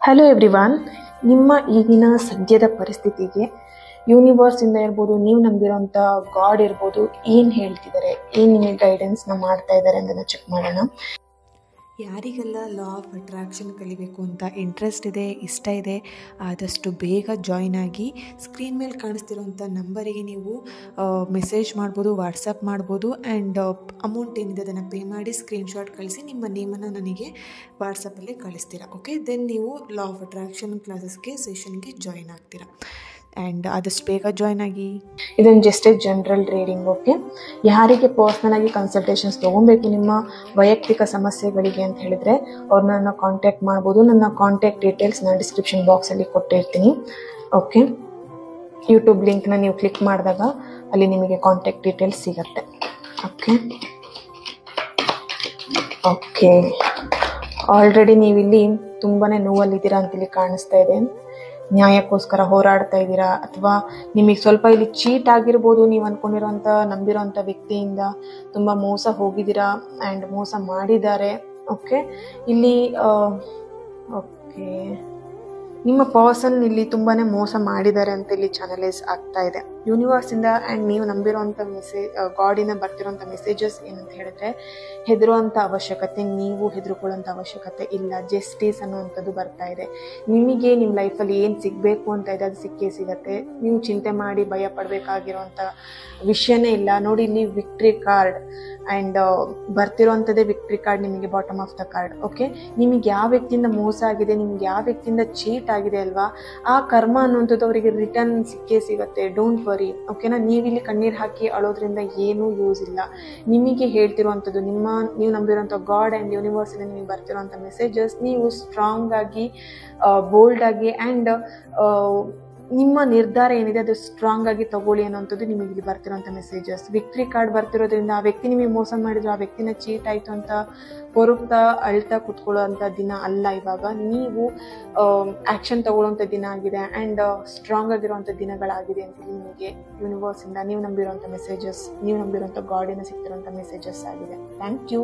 Hello everyone, ನಿಮ್ಮ ಈಗಿನ ಸದ್ಯದ ಪರಿಸ್ಥಿತಿಗೆ ಯೂನಿವರ್ಸಿಂದ ಇರ್ಬೋದು, ನೀವು ನಂಬಿರೋಂಥ ಗಾಡ್ ಇರ್ಬೋದು, ಏನು ಹೇಳ್ತಿದ್ದಾರೆ, ಏನು ನಿಮಗೆ ಗೈಡೆನ್ಸ್ನ ಮಾಡ್ತಾ ಇದ್ದಾರೆ ಅನ್ನೋದನ್ನು ಚೆಕ್ ಮಾಡೋಣ. ಯಾರಿಗೆಲ್ಲ ಲಾ ಆಫ್ ಅಟ್ರಾಕ್ಷನ್ ಕಲಿಬೇಕು ಅಂತ ಇಂಟ್ರೆಸ್ಟ್ ಇದೆ, ಇಷ್ಟ ಇದೆ, ಆದಷ್ಟು ಬೇಗ ಜಾಯ್ನ್ ಆಗಿ ಸ್ಕ್ರೀನ್ ಮೇಲೆ ಕಾಣಿಸ್ತಿರೋಂಥ ನಂಬರಿಗೆ ನೀವು ಮೆಸೇಜ್ ಮಾಡ್ಬೋದು, ವಾಟ್ಸಪ್ ಮಾಡ್ಬೋದು. ಆ್ಯಂಡ್ ಅಮೌಂಟ್ ಏನಿದೆ ಅದನ್ನು ಪೇ ಮಾಡಿ ಸ್ಕ್ರೀನ್ಶಾಟ್ ಕಳಿಸಿ ನಿಮ್ಮ ನೇಮನ್ನು ನನಗೆ ವಾಟ್ಸಪ್ಪಲ್ಲಿ ಕಳಿಸ್ತೀರಾ. ಓಕೆ, ದೆನ್ ನೀವು ಲಾ ಆಫ್ ಅಟ್ರಾಕ್ಷನ್ ಕ್ಲಾಸಸ್ಗೆ ಸೆಷನ್ಗೆ ಜಾಯ್ನ್ ಆಗ್ತೀರಾ. ಆ್ಯಂಡ್ ಆದಷ್ಟು ಬೇಗ ಜಾಯ್ನ್ ಆಗಿ. ಇದೊಂದು ಜಸ್ಟ್ ಜನರಲ್ ರೀಡಿಂಗ್. ಓಕೆ, ಯಾರಿಗೆ ಪರ್ಸ್ನಲ್ ಆಗಿ ಕನ್ಸಲ್ಟೇಷನ್ಸ್ ತೊಗೊಬೇಕು ನಿಮ್ಮ ವೈಯಕ್ತಿಕ ಸಮಸ್ಯೆಗಳಿಗೆ ಅಂತ ಹೇಳಿದ್ರೆ ಅವ್ರನ್ನ ಕಾಂಟ್ಯಾಕ್ಟ್ ಮಾಡ್ಬೋದು. ನನ್ನ ಕಾಂಟ್ಯಾಕ್ಟ್ ಡೀಟೇಲ್ಸ್ ನಾನು ಡಿಸ್ಕ್ರಿಪ್ಷನ್ ಬಾಕ್ಸಲ್ಲಿ ಕೊಟ್ಟಿರ್ತೀನಿ. ಓಕೆ, ಯೂಟ್ಯೂಬ್ ಲಿಂಕ್ನ ನೀವು ಕ್ಲಿಕ್ ಮಾಡಿದಾಗ ಅಲ್ಲಿ ನಿಮಗೆ ಕಾಂಟ್ಯಾಕ್ಟ್ ಡೀಟೇಲ್ಸ್ ಸಿಗುತ್ತೆ. ಓಕೆ ಓಕೆ ಆಲ್ರೆಡಿ ನೀವಿಲ್ಲಿ ತುಂಬಾ ನೋವಲ್ಲಿದ್ದೀರಾ ಅಂತೇಳಿ ಕಾಣಿಸ್ತಾ ಇದೆ. ನ್ಯಾಯಕ್ಕೋಸ್ಕರ ಹೋರಾಡ್ತಾ ಇದ್ದೀರಾ, ಅಥವಾ ನಿಮಗೆ ಸ್ವಲ್ಪ ಇಲ್ಲಿ ಚೀಟ್ ಆಗಿರ್ಬೋದು. ನೀವು ಅಂದ್ಕೊಂಡಿರೋಂಥ ನಂಬಿರೋಂಥ ವ್ಯಕ್ತಿಯಿಂದ ತುಂಬ ಮೋಸ ಹೋಗಿದ್ದೀರಾ ಆ್ಯಂಡ್ ಮೋಸ ಮಾಡಿದ್ದಾರೆ. ಓಕೆ, ಇಲ್ಲಿ ಓಕೆ ನಿಮ್ಮ ಪರ್ಸನ್ ಇಲ್ಲಿ ತುಂಬಾ ಮೋಸ ಮಾಡಿದ್ದಾರೆ ಅಂತ ಇಲ್ಲಿ ಚಾನಲೈಸ್ ಆಗ್ತಾ ಇದೆ ಯೂನಿವರ್ಸಿಂದ. ಆ್ಯಂಡ್ ನೀವು ನಂಬಿರೋಂಥ ಗಾಡಿನ ಬರ್ತಿರೋಂಥ ಮೆಸೇಜಸ್ ಏನಂತ ಹೇಳಿದ್ರೆ, ಹೆದರುವಂಥ ಅವಶ್ಯಕತೆ, ನೀವು ಹೆದರ್ಕೊಳ್ಳೋಂಥ ಅವಶ್ಯಕತೆ ಇಲ್ಲ. ಜಸ್ಟಿಸ್ ಅನ್ನುವಂಥದ್ದು ಬರ್ತಾ ಇದೆ. ನಿಮಗೆ ನಿಮ್ಮ ಲೈಫಲ್ಲಿ ಏನು ಸಿಗಬೇಕು ಅಂತ ಇದೆ ಅದು ಸಿಕ್ಕೇ ಸಿಗತ್ತೆ. ನೀವು ಚಿಂತೆ ಮಾಡಿ ಭಯ ಪಡಬೇಕಾಗಿರೋಂಥ ವಿಷಯನೇ ಇಲ್ಲ. ನೋಡಿ, ಇಲ್ಲಿ ವಿಕ್ಟ್ರಿ ಕಾರ್ಡ್ ಆ್ಯಂಡ್ ಬರ್ತಿರೋಂಥದ್ದೇ ವಿಕ್ಟ್ರಿ ಕಾರ್ಡ್ ನಿಮಗೆ bottom of the card. Okay, ನಿಮಗೆ ಯಾವ ವ್ಯಕ್ತಿಯಿಂದ ಮೋಸ ಆಗಿದೆ, ನಿಮ್ಗೆ ಯಾವ ವ್ಯಕ್ತಿಯಿಂದ ಚೀಟ್ ಆಗಿದೆ ಅಲ್ವಾ, ಆ ಕರ್ಮ ಅನ್ನುವಂಥದ್ದು ಅವರಿಗೆ ರಿಟರ್ನ್ ಸಿಕ್ಕೇ ಸಿಗುತ್ತೆ. Don't worry. ಓಕೆನಾ, ನೀವಿಲ್ಲಿ ಕಣ್ಣೀರು ಹಾಕಿ ಅಳೋದ್ರಿಂದ ಏನೂ ಯೂಸ್ ಇಲ್ಲ. ನಿಮಗೆ ಹೇಳ್ತಿರುವಂಥದ್ದು ನೀವು ನಂಬಿರೋಂಥ ಗಾಡ್ ಆ್ಯಂಡ್ ಯೂನಿವರ್ಸಿಂದ ನಿಮಗೆ ಬರ್ತಿರೋಂಥ ಮೆಸೇಜಸ್, ನೀವು ಸ್ಟ್ರಾಂಗ್ ಆಗಿ, ಬೋಲ್ಡ್ ಆಗಿ ಆ್ಯಂಡ್ ನಿಮ್ಮ ನಿರ್ಧಾರ ಏನಿದೆ ಅದು ಸ್ಟ್ರಾಂಗ್ ಆಗಿ ತಗೊಳ್ಳಿ ಅನ್ನೋಂಥದ್ದು ನಿಮಗೆ ಇಲ್ಲಿ ಬರ್ತಿರೋಂಥ ಮೆಸೇಜಸ್. ವಿಕ್ಟ್ರಿ ಕಾರ್ಡ್ ಬರ್ತಿರೋದ್ರಿಂದ ಆ ವ್ಯಕ್ತಿ ನಿಮಗೆ ಮೋಸ ಮಾಡಿದ್ರು, ಆ ವ್ಯಕ್ತಿನ ಚೀಟ್ ಆಯಿತು ಅಂತ ಕೊರಗ್ತಾ ಅಳ್ತಾ ಕೂತ್ಕೊಳ್ಳೋ ಅಂಥ ದಿನ ಅಲ್ಲ. ಇವಾಗ ನೀವು ಆ್ಯಕ್ಷನ್ ತಗೊಳ್ಳೋಂಥ ದಿನ ಆಗಿದೆ ಆ್ಯಂಡ್ ಸ್ಟ್ರಾಂಗ್ ಆಗಿರುವಂಥ ದಿನಗಳಾಗಿದೆ ಅಂತ ನಿಮಗೆ ಯೂನಿವರ್ಸಿಂದ ನೀವು ನಂಬಿರೋಂಥ ಮೆಸೇಜಸ್, ನೀವು ನಂಬಿರೋಂಥ ಗಾಡಿನ ಸಿಗ್ತಿರೋಂಥ ಮೆಸೇಜಸ್ ಆಗಿದೆ. Thank you.